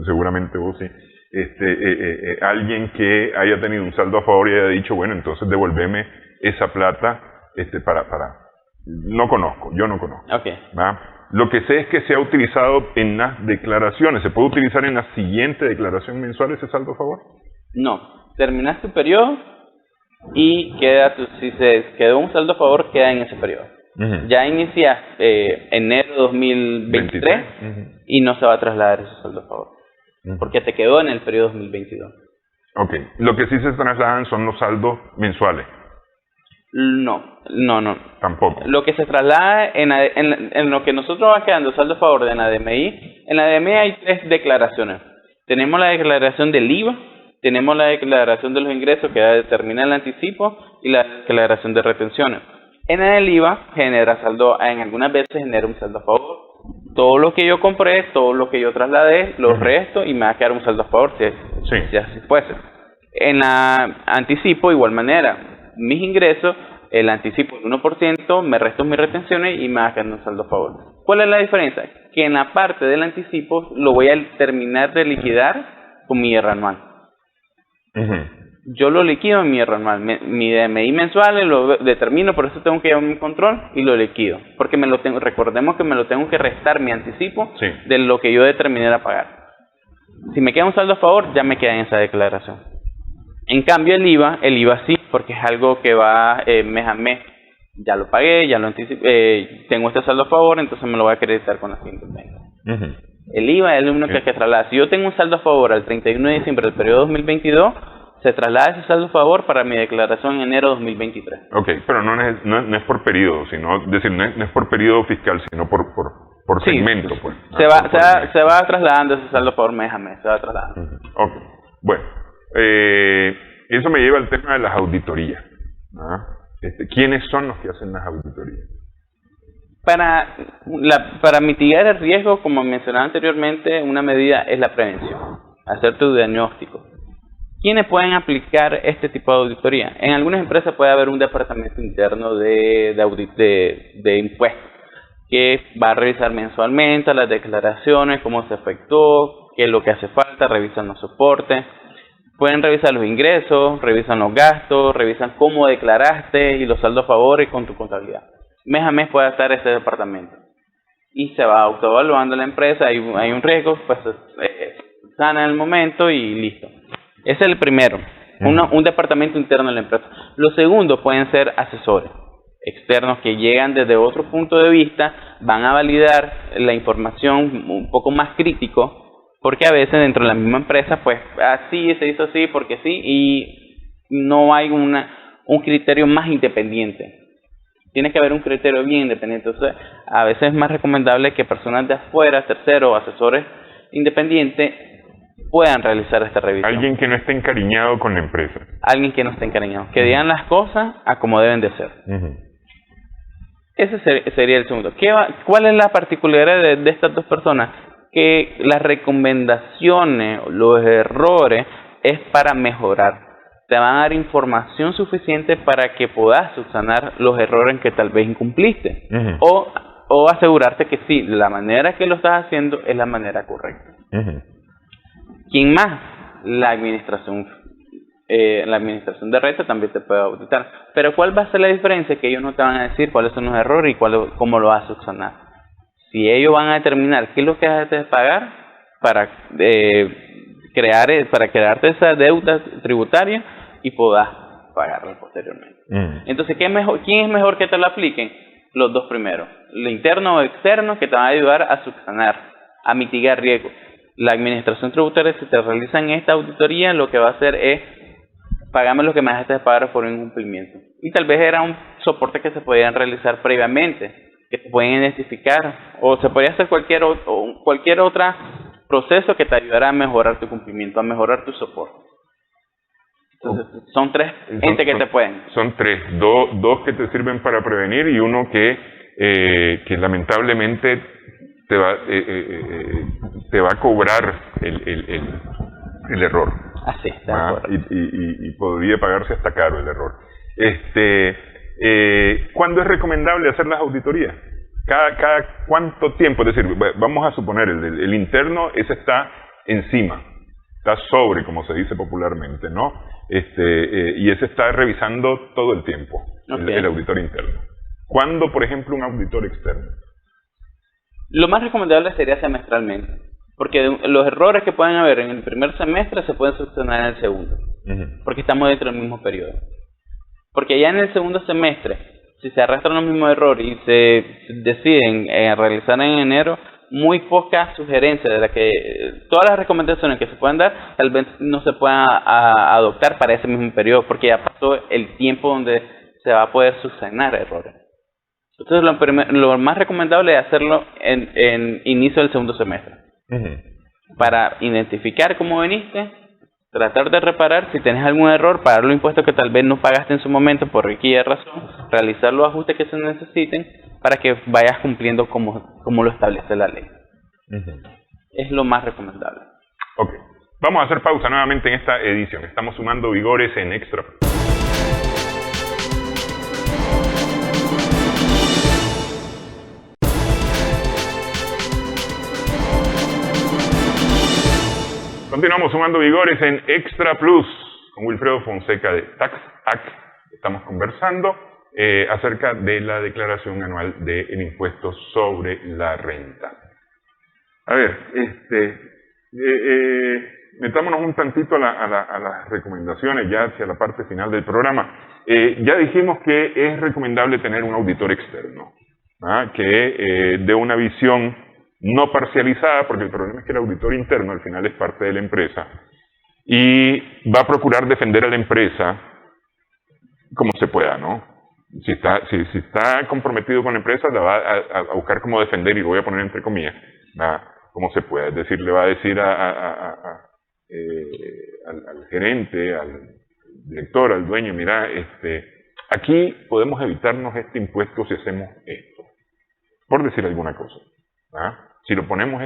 seguramente vos sí, alguien que haya tenido un saldo a favor y haya dicho, bueno, entonces devolveme esa plata no conozco, yo no conozco. Okay. ¿Va? Lo que sé es que se ha utilizado en las declaraciones. ¿Se puede utilizar en la siguiente declaración mensual ese saldo a favor? No, terminas tu periodo y si se quedó un saldo a favor, queda en ese periodo. Ya inicia enero 2023 y no se va a trasladar ese saldo a favor, porque te quedó en el periodo 2022. Ok, lo que sí se trasladan son los saldos mensuales. No. Tampoco. Lo que se traslada en lo que nosotros va quedando saldo a favor de la DMI, en la DMI hay 3 declaraciones. Tenemos la declaración del IVA, tenemos la declaración de los ingresos que determina el anticipo y la declaración de retenciones. En el IVA genera saldo, en algunas veces genera un saldo a favor. Todo lo que yo compré, todo lo que yo trasladé, lo resto y me va a quedar un saldo a favor si así fuese. En la anticipo, igual manera, mis ingresos, el anticipo el 1%, me resto mis retenciones y me va a quedar un saldo a favor. ¿Cuál es la diferencia? Que en la parte del anticipo lo voy a terminar de liquidar con mi IR anual. Yo lo liquido en mi IR anual, mi DMI mensual lo determino, por eso tengo que llevar mi control y lo liquido, porque recordemos que me lo tengo que restar mi anticipo de lo que yo determiné a pagar. Si me queda un saldo a favor, ya me queda en esa declaración. En cambio el IVA sí, porque es algo que va mes a mes. Ya lo pagué, ya lo anticipé, tengo este saldo a favor, entonces me lo voy a acreditar con la siguiente venta. El IVA es el único que hay que trasladar. Si yo tengo un saldo a favor al 31 de diciembre del periodo 2022, se traslada ese saldo a favor para mi declaración en enero 2023. Ok, pero no es por periodo, sino decir, no es por periodo fiscal, sino por segmento. Pues. Se va trasladando ese saldo a favor mes a mes, se va trasladando. Ok, bueno, eso me lleva al tema de las auditorías. ¿Quiénes son los que hacen las auditorías? Para mitigar el riesgo, como mencionaba anteriormente, una medida es la prevención, hacer tu diagnóstico. ¿Quiénes pueden aplicar este tipo de auditoría? En algunas empresas puede haber un departamento interno de impuestos que va a revisar mensualmente las declaraciones, cómo se efectuó, qué es lo que hace falta, revisan los soportes. Pueden revisar los ingresos, revisan los gastos, revisan cómo declaraste y los saldos a favor y con tu contabilidad. Mes a mes puede estar ese departamento. Y se va autoevaluando la empresa, hay un riesgo, pues sana en el momento y listo. Ese es el primero, un departamento interno de la empresa. Lo segundo pueden ser asesores externos que llegan desde otro punto de vista, van a validar la información un poco más crítico, porque a veces dentro de la misma empresa, pues así se hizo así porque sí, y no hay un criterio más independiente. Tiene que haber un criterio bien independiente. Entonces, a veces es más recomendable que personas de afuera, terceros, asesores independientes, puedan realizar esta revisión. Alguien que no esté encariñado con la empresa. Alguien que no esté encariñado. Que digan las cosas a como deben de ser. Ese sería el segundo. ¿Cuál es la particularidad de estas dos personas? Que las recomendaciones, los errores, es para mejorar. Te van a dar información suficiente para que puedas subsanar los errores que tal vez incumpliste. O asegurarte que sí, la manera que lo estás haciendo es la manera correcta. ¿Quién más? La administración de renta también te puede auditar. Pero ¿cuál va a ser la diferencia? Que ellos no te van a decir cuáles son los errores y cómo lo vas a subsanar. Si ellos van a determinar qué es lo que has de pagar para crearte esa deuda tributaria y puedas pagarla posteriormente. Entonces, ¿quién es mejor que te lo apliquen? Los dos primeros. Lo interno o externo, que te van a ayudar a subsanar, a mitigar riesgos. La administración tributaria, si te realizan esta auditoría, lo que va a hacer es pagarme lo que me dejaste de pagar por un incumplimiento. Y tal vez era un soporte que se podían realizar previamente, que te pueden identificar, o se podría hacer cualquier otro proceso que te ayudara a mejorar tu cumplimiento, a mejorar tu soporte. Entonces, son tres entes que te pueden. Son tres, dos que te sirven para prevenir y uno que lamentablemente te va a cobrar el error. Así, y podría pagarse hasta caro el error. ¿Cuándo es recomendable hacer las auditorías? cada cuánto tiempo, es decir, vamos a suponer el interno, ese está encima, está sobre, como se dice popularmente, ¿no? Y ese está revisando todo el tiempo, el auditor interno. ¿Cuándo, por ejemplo, un auditor externo? Lo más recomendable sería semestralmente, porque los errores que pueden haber en el primer semestre se pueden solucionar en el segundo, porque estamos dentro del mismo periodo. Porque ya en el segundo semestre, si se arrastran los mismos errores y se deciden realizar en enero, muy pocas sugerencias de las que todas las recomendaciones que se pueden dar tal vez no se puedan adoptar para ese mismo periodo, porque ya pasó el tiempo donde se va a poder subsanar errores. Entonces lo más recomendable es hacerlo en inicio del segundo semestre, para identificar cómo veniste, tratar de reparar si tenés algún error, pagar los impuestos que tal vez no pagaste en su momento por X razón, realizar los ajustes que se necesiten para que vayas cumpliendo como lo establece la ley. Es lo más recomendable. Ok, vamos a hacer pausa nuevamente en esta edición. Estamos sumando vigores en Extra. Continuamos sumando vigores en Extra Plus con Wilfredo Fonseca de TaxAct. Estamos conversando acerca de la declaración anual del impuesto sobre la renta. A ver, metámonos un tantito a las recomendaciones ya hacia la parte final del programa. Ya dijimos que es recomendable tener un auditor externo, que dé una visión no parcializada, porque el problema es que el auditor interno al final es parte de la empresa y va a procurar defender a la empresa como se pueda, ¿no? Si está comprometido con la empresa, la va a buscar cómo defender, y lo voy a poner entre comillas, como se pueda. Es decir, le va a decir al gerente, al director, al dueño, mira, aquí podemos evitarnos este impuesto si hacemos esto, por decir alguna cosa. Si lo ponemos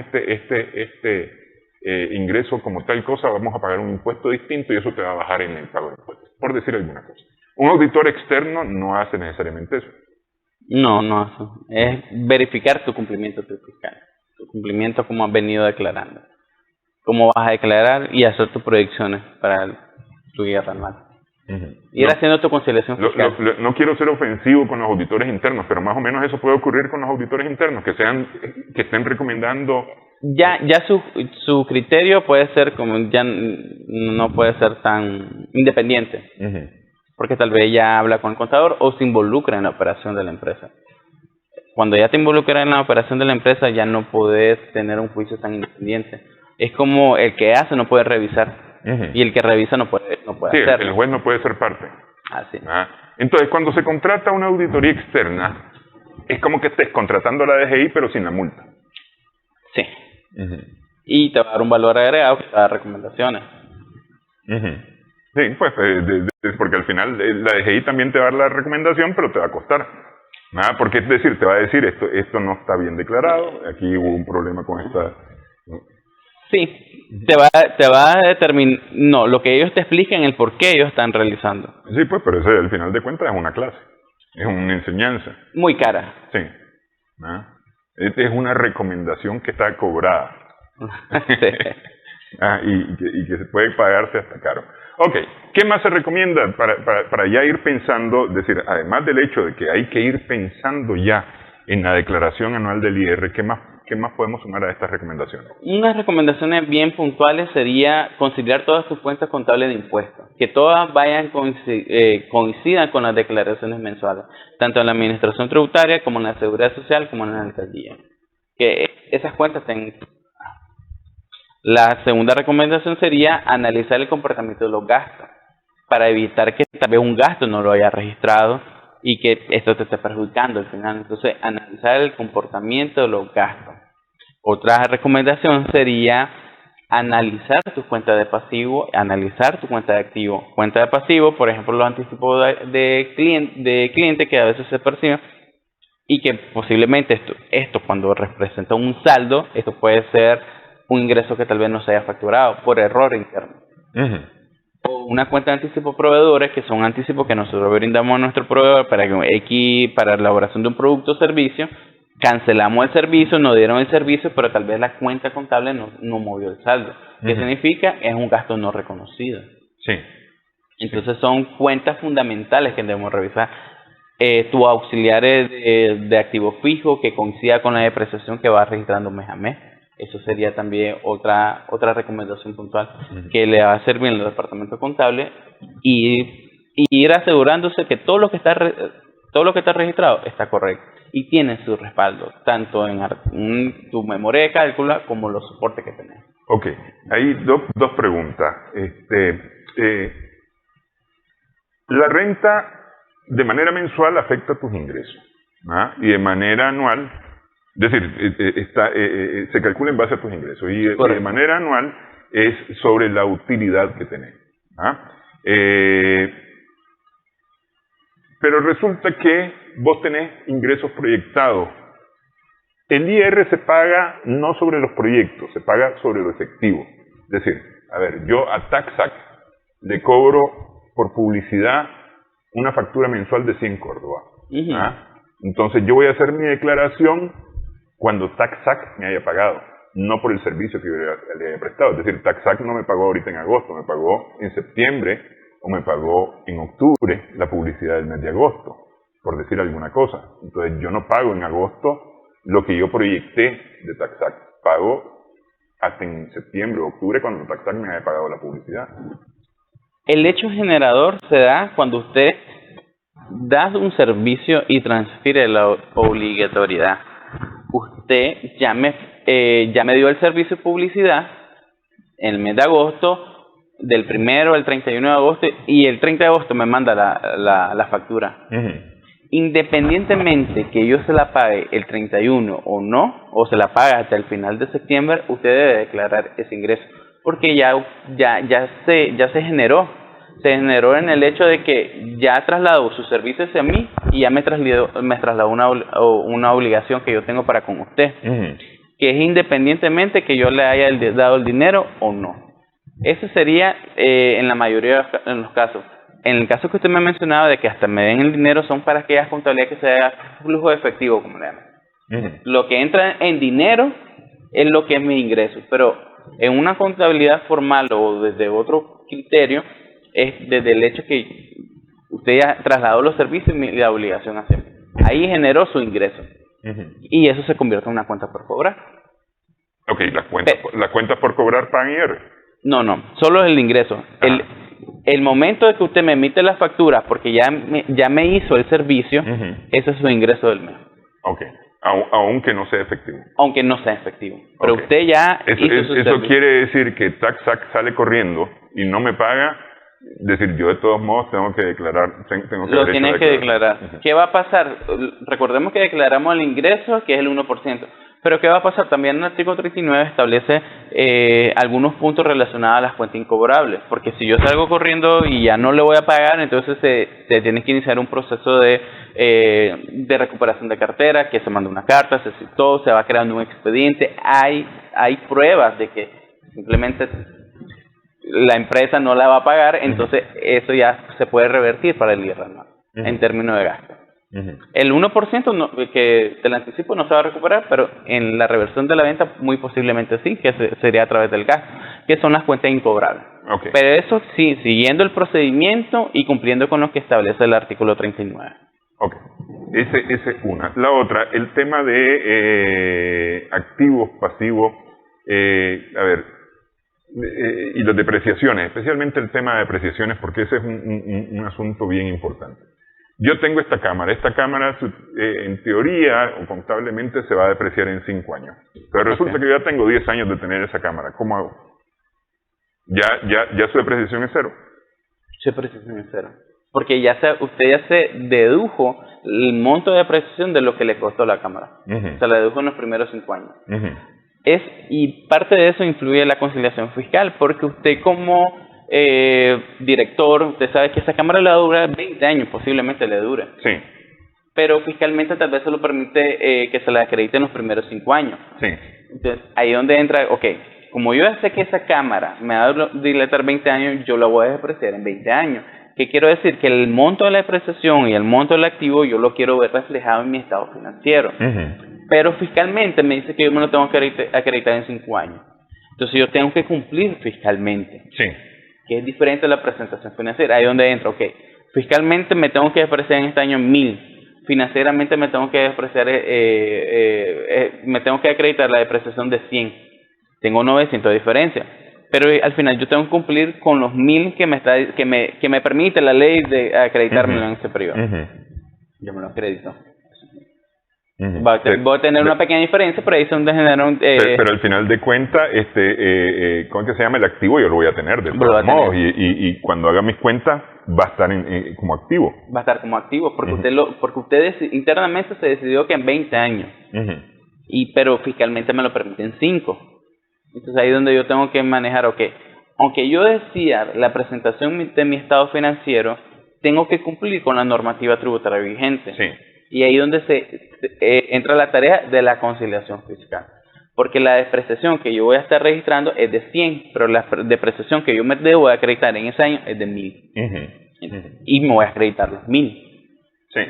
ingreso como tal cosa, vamos a pagar un impuesto distinto y eso te va a bajar en el pago de impuestos, por decir alguna cosa. Un auditor externo no hace necesariamente eso. No hace. Es verificar tu cumplimiento fiscal, tu cumplimiento como has venido declarando, cómo vas a declarar y hacer tus proyecciones para tu guía anual. Ir haciendo tu conciliación fiscal. No quiero ser ofensivo con los auditores internos, pero más o menos eso puede ocurrir con los auditores internos, que estén recomendando. Ya su criterio puede ser ya no puede ser tan independiente, porque tal vez ya habla con el contador o se involucra en la operación de la empresa. Cuando ya te involucras en la operación de la empresa, ya no puedes tener un juicio tan independiente. Es como el que hace no puede revisar. Y el que revisa no puede hacerlo. El juez no puede ser parte. Así. Entonces, cuando se contrata una auditoría externa, es como que estés contratando a la DGI, pero sin la multa. Sí. Y te va a dar un valor agregado que te va a dar recomendaciones. Sí, pues, porque al final la DGI también te va a dar la recomendación, pero te va a costar. Porque es decir, te va a decir, esto no está bien declarado, aquí hubo un problema con esta. Sí, te va a determinar, lo que ellos te expliquen, el por qué ellos están realizando. Sí, pues, pero eso al final de cuentas es una clase, es una enseñanza. Muy cara. Sí. Es una recomendación que está cobrada. Sí. Y que se puede pagarse hasta caro. Ok, ¿qué más se recomienda para ya ir pensando? Es decir, además del hecho de que hay que ir pensando ya en la declaración anual del IR, ¿qué más podemos sumar a estas recomendaciones? Unas recomendaciones bien puntuales sería considerar todas tus cuentas contables de impuestos, que todas coincidan con las declaraciones mensuales, tanto en la administración tributaria como en la seguridad social como en la alcaldía. Que esas cuentas estén. La segunda recomendación sería analizar el comportamiento de los gastos, para evitar que tal vez un gasto no lo haya registrado y que esto te esté perjudicando al final. Entonces, analizar el comportamiento de los gastos. Otra recomendación sería analizar tu cuenta de pasivo, analizar tu cuenta de activo. Cuenta de pasivo, por ejemplo, los anticipos de cliente que a veces se perciben y que posiblemente esto cuando representa un saldo, esto puede ser un ingreso que tal vez no se haya facturado por error interno. O una cuenta de anticipo proveedores, que son anticipos que nosotros brindamos a nuestro proveedor para la elaboración de un producto o servicio, cancelamos el servicio, nos dieron el servicio, pero tal vez la cuenta contable no movió el saldo. ¿Qué significa? Es un gasto no reconocido. Sí. Entonces son cuentas fundamentales que debemos revisar. Tu auxiliar de activo fijo que coincida con la depreciación que va registrando mes a mes. Eso sería también otra recomendación puntual que le va a servir al departamento contable y ir asegurándose que todo lo que está registrado está correcto y tiene su respaldo, tanto en tu memoria de cálculo como los soportes que tenés. Ok, hay dos preguntas. La renta de manera mensual afecta tus ingresos, ¿ah? Y de manera anual, es decir, se calcula en base a tus ingresos, y de manera anual es sobre la utilidad que tenés, ¿ah? Pero resulta que vos tenés ingresos proyectados. El IR se paga no sobre los proyectos, se paga sobre lo efectivo. Es decir, a ver, yo a TaxAct le cobro por publicidad una factura mensual de 100 Córdoba. ¿Ah? Entonces yo voy a hacer mi declaración cuando TaxAct me haya pagado, no por el servicio que yo le haya prestado. Es decir, TaxAct no me pagó ahorita en agosto, me pagó en septiembre o me pagó en octubre la publicidad del mes de agosto, por decir alguna cosa. Entonces yo no pago en agosto lo que yo proyecté de TaxAct, pago hasta en septiembre o octubre cuando TaxAct me haya pagado la publicidad. El hecho generador se da cuando usted da un servicio y transfiere la obligatoriedad. Usted ya me dio el servicio de publicidad en el mes de agosto, del 1 al 31 de agosto, y el 30 de agosto me manda la factura. Independientemente que yo se la pague el 31 o no, o se la pague hasta el final de septiembre, usted debe declarar ese ingreso, porque ya se generó. Se generó en el hecho de que ya trasladó su servicio hacia mí y ya me trasladó una obligación que yo tengo para con usted, que es independientemente que yo le haya dado el dinero o no. Ese sería en la mayoría de los casos. En el caso que usted me mencionaba de que hasta me den el dinero, son para aquellas contabilidades que se haga flujo de efectivo, como le llaman. Lo que entra en dinero es lo que es mi ingreso, pero en una contabilidad formal o desde otro criterio, es desde el hecho que usted ya trasladó los servicios y la obligación hacia mí. Ahí generó su ingreso. Y eso se convierte en una cuenta por cobrar. Ok, las cuentas por cobrar pagan IR. No, solo el ingreso. El momento de que usted me emite las facturas porque ya me hizo el servicio, ese es su ingreso del mes. Ok, aunque no sea efectivo. Aunque no sea efectivo. Pero usted ya hizo su eso servicio. Quiere decir que TaxAct sale corriendo y no me paga. Es decir, yo de todos modos tengo que declarar. Lo tienes que declarar. ¿Qué va a pasar? Recordemos que declaramos el ingreso, que es el 1%. Pero ¿qué va a pasar? También el artículo 39 establece algunos puntos relacionados a las cuentas incobrables. Porque si yo salgo corriendo y ya no le voy a pagar, entonces se tiene que iniciar un proceso de recuperación de cartera, que se manda una carta, todo se va creando un expediente. Hay pruebas de que simplemente la empresa no la va a pagar, entonces eso ya se puede revertir para el IR en términos de gasto. El 1% que te lo anticipo no se va a recuperar, pero en la reversión de la venta muy posiblemente sí, que sería a través del gasto, que son las cuentas incobrables. Pero eso sí, siguiendo el procedimiento y cumpliendo con lo que establece el artículo 39. Ok, ese es una. La otra, el tema de activos, pasivos, a ver, y las depreciaciones, especialmente el tema de depreciaciones, porque ese es un asunto bien importante. Yo tengo esta cámara en teoría o contablemente se va a depreciar en 5 años, pero resulta que yo ya tengo 10 años de tener esa cámara. ¿Cómo hago? ¿Ya su depreciación es cero? Su depreciación es cero, porque usted ya se dedujo el monto de depreciación de lo que le costó la cámara. Se la dedujo en los primeros 5 años. Y parte de eso influye la conciliación fiscal, porque usted como director, usted sabe que esa cámara le va a durar 20 años, posiblemente le dure. Sí. Pero fiscalmente tal vez se lo permite que se la acredite en los primeros 5 años. Sí. Entonces, ahí donde entra, como yo ya sé que esa cámara me va a dilatar 20 años, yo la voy a depreciar en 20 años. ¿Qué quiero decir? Que el monto de la depreciación y el monto del activo yo lo quiero ver reflejado en mi estado financiero. Pero fiscalmente me dice que yo me lo tengo que acreditar en 5 años. Entonces yo tengo que cumplir fiscalmente. Sí. Que es diferente a la presentación financiera. Ahí donde entra, ok. Fiscalmente me tengo que despreciar en este año 1.000. Financieramente me tengo que despreciar, me tengo que acreditar la depreciación de 100. Tengo 900 de diferencia. Pero al final yo tengo que cumplir con los 1.000 que me permite la ley de acreditarme en ese periodo. Yo me lo acredito. Voy a tener una pequeña diferencia, pero ahí es donde generaron... pero al final de cuentas, ¿cómo es que se llama? El activo yo lo voy a tener de todos modos. Y cuando haga mis cuentas, va a estar como activo. Va a estar como activo, porque usted internamente se decidió que en 20 años. Pero fiscalmente me lo permiten 5. Entonces ahí es donde yo tengo que manejar, aunque yo decía la presentación de mi estado financiero, tengo que cumplir con la normativa tributaria vigente. Sí. Y ahí es donde entra la tarea de la conciliación fiscal. Porque la depreciación que yo voy a estar registrando es de 100, pero la depreciación que yo me debo de acreditar en ese año es de 1.000. Y me voy a acreditar los 1.000. Sí.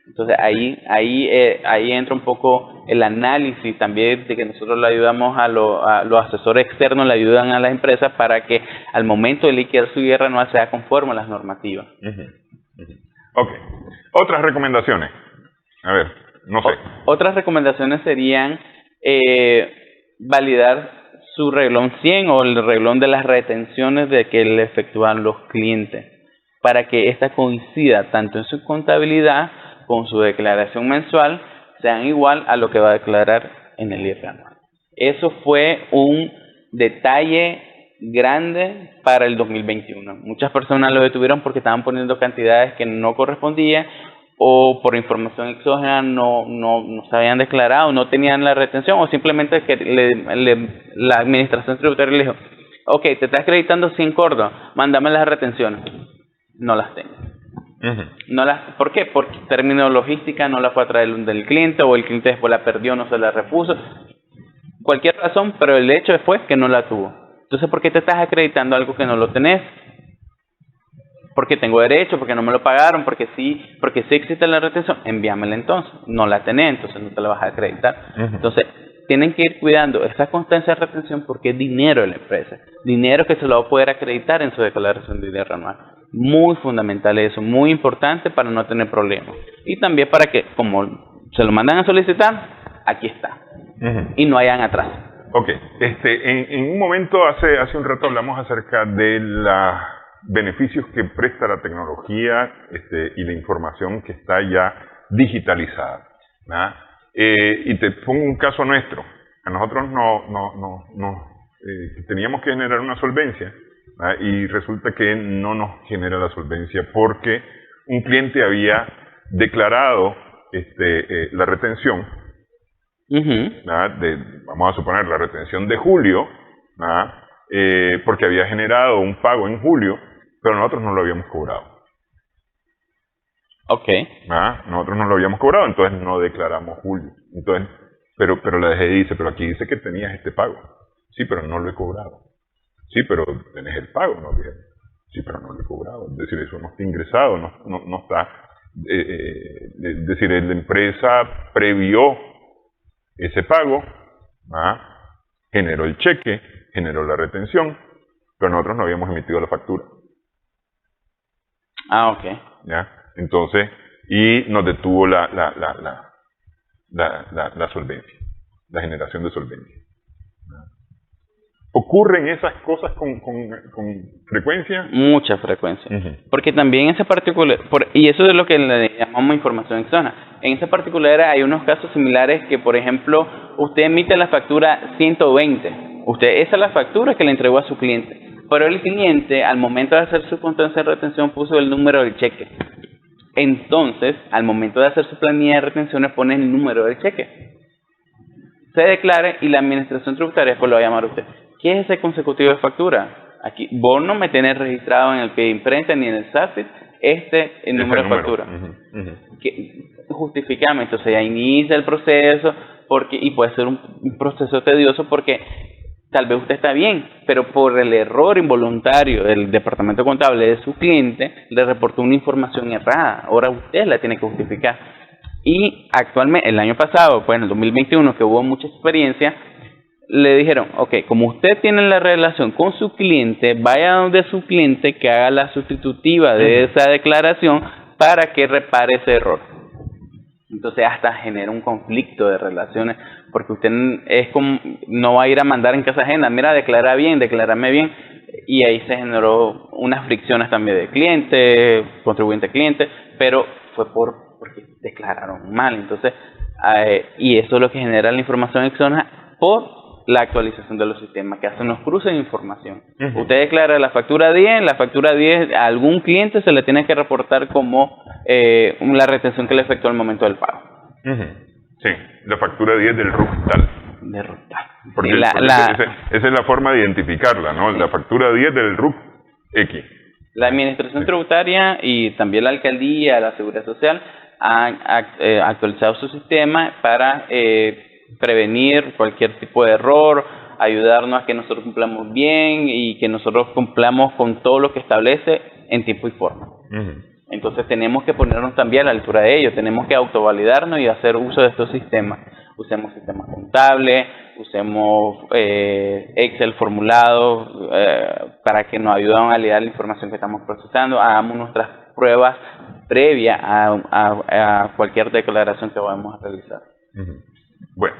Entonces ahí entra un poco el análisis también de que nosotros le ayudamos a los asesores externos, le ayudan a las empresas para que al momento de liquidar su guerra no sea conforme a las normativas. Ok. Otras recomendaciones. A ver, no sé. Otras recomendaciones serían validar su reglón 100 o el reglón de las retenciones de que le efectúan los clientes para que ésta coincida tanto en su contabilidad con su declaración mensual, sean igual a lo que va a declarar en el IR anual. Eso fue un detalle grande para el 2021. Muchas personas lo detuvieron porque estaban poniendo cantidades que no correspondían o por información exógena no se habían declarado, no tenían la retención o simplemente que la administración tributaria le dijo, ok, te estás acreditando 100 córdobas, mándame las retenciones. No las tengo. ¿Por qué? Porque término logística no la fue a traer del cliente o el cliente después la perdió, no se la repuso. Cualquier razón, pero el hecho fue que no la tuvo. Entonces, ¿por qué te estás acreditando algo que no lo tenés? Porque tengo derecho, porque no me lo pagaron, porque sí existe la retención, envíamela entonces. No la tenés, entonces no te la vas a acreditar. Entonces, tienen que ir cuidando esta constancia de retención porque es dinero de la empresa. Dinero que se lo va a poder acreditar en su declaración de dinero anual. Muy fundamental eso, muy importante para no tener problemas. Y también para que, como se lo mandan a solicitar, aquí está. Y no hayan atraso. Ok, en un momento, hace un rato hablamos acerca de los beneficios que presta la tecnología y la información que está ya digitalizada. Y te pongo un caso nuestro. A nosotros teníamos que generar una solvencia. Y resulta que no nos genera la solvencia porque un cliente había declarado la retención, vamos a suponer la retención de julio, porque había generado un pago en julio, pero nosotros no lo habíamos cobrado. Nosotros no lo habíamos cobrado, entonces no declaramos julio. Entonces, pero la DGI dice, pero aquí dice que tenías este pago. Sí, pero no lo he cobrado. Sí, pero tenés el pago, ¿no? Sí, pero no lo he cobrado. Es decir, eso no está ingresado, no está... es decir, la empresa previó ese pago, generó el cheque, generó la retención, pero nosotros no habíamos emitido la factura. Ok. ¿Ya? Entonces, y nos detuvo la solvencia, la generación de solvencia. ¿Ocurren esas cosas con frecuencia? Mucha frecuencia. Porque también ese particular, y eso es lo que le llamamos información exógena. En ese particular hay unos casos similares que, por ejemplo, usted emite la factura 120. Esa es la factura que le entregó a su cliente. Pero el cliente, al momento de hacer su constancia de retención, puso el número del cheque. Entonces, al momento de hacer su planilla de retenciones, pone el número del cheque. Se declara y la administración tributaria pues lo va a llamar a usted. ¿Qué es ese consecutivo de factura? Aquí, vos no me tenés registrado en el pie de imprenta ni en el SACIT el número de factura. Justificame, entonces ya inicia el proceso y puede ser un proceso tedioso porque tal vez usted está bien, pero por el error involuntario del departamento contable de su cliente le reportó una información errada. Ahora usted la tiene que justificar. Y actualmente, el año pasado, pues en el 2021, que hubo mucha experiencia, le dijeron, ok, como usted tiene la relación con su cliente, vaya donde su cliente que haga la sustitutiva de esa declaración para que repare ese error. Entonces hasta genera un conflicto de relaciones, porque usted es como, no va a ir a mandar en casa ajena, mira, declárame bien, y ahí se generó unas fricciones también de cliente, contribuyente-cliente, pero fue porque declararon mal. Entonces, y eso es lo que genera la información exógena por la actualización de los sistemas, que hacen los cruces de información. Usted declara la factura 10 a algún cliente se le tiene que reportar como la retención que le efectuó al momento del pago. Sí, la factura 10 del RUC tal. De RUC tal. Porque, Sí, esa es la forma de identificarla, ¿no? Sí. La factura 10 del RUC X. La administración tributaria y también la alcaldía, la seguridad social han actualizado su sistema para prevenir cualquier tipo de error, ayudarnos a que nosotros cumplamos bien y que nosotros cumplamos con todo lo que establece en tiempo y forma. Entonces tenemos que ponernos también a la altura de ellos, tenemos que autovalidarnos y hacer uso de estos sistemas. Usemos sistemas contables, usemos Excel formulados para que nos ayuden a validar la información que estamos procesando, hagamos nuestras pruebas previas a cualquier declaración que vayamos a realizar. Bueno,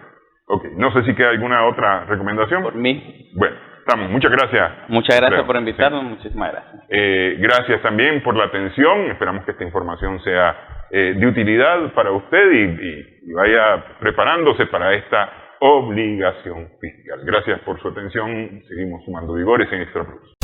ok. No sé si queda alguna otra recomendación. Por mí. Bueno, estamos. Muchas gracias. Muchas gracias por invitarnos. Sí. Muchísimas gracias. Gracias también por la atención. Esperamos que esta información sea de utilidad para usted y vaya preparándose para esta obligación fiscal. Gracias por su atención. Seguimos sumando vigores en Extra Plus.